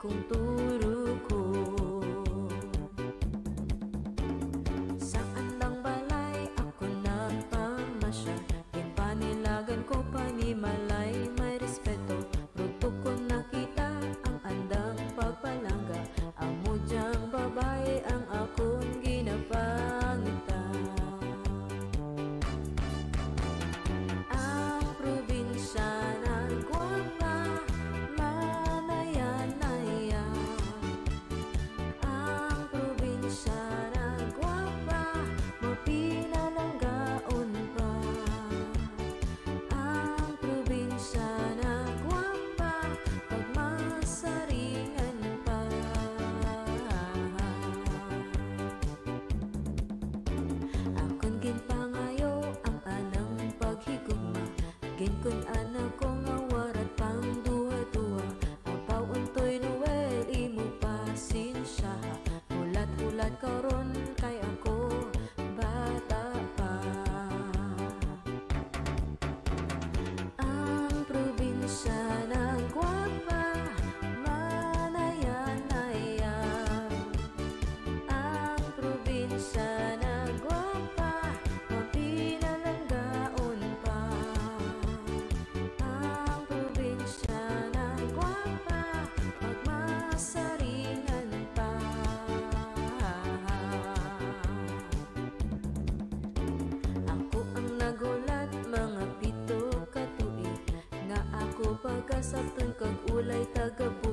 kong turo ko. Sa andang balay ako nagpamasya, pinpanilagan ko panimalay may respeto. Ruto ko nakita ang andang pagpalangga, amo dyang babae ang akong ginapangita. Ang probinsya na gwapa, manaya-naya. Ang probinsya na gwapa, mapinalanggaon pa. Ang probinsya na gwapa, pagmasaringan pa. Akon ginpangayo ang anang paghigugma, ginkon anak ko nga warat pang duha-duha. Apaw untoy Noel, imo pasensya, hulat-hulat karon kay ako bata pa. Ang probinsya na gwapa, manaya-naya. Ang probinsya na gwapa, mapinalanggaon pa. Ang probinsya na gwapa, pagmasaringan pa. Ako ang nagulat mga 7 ka tuig, nga ako pagkasabton kag ulay tagabuhi.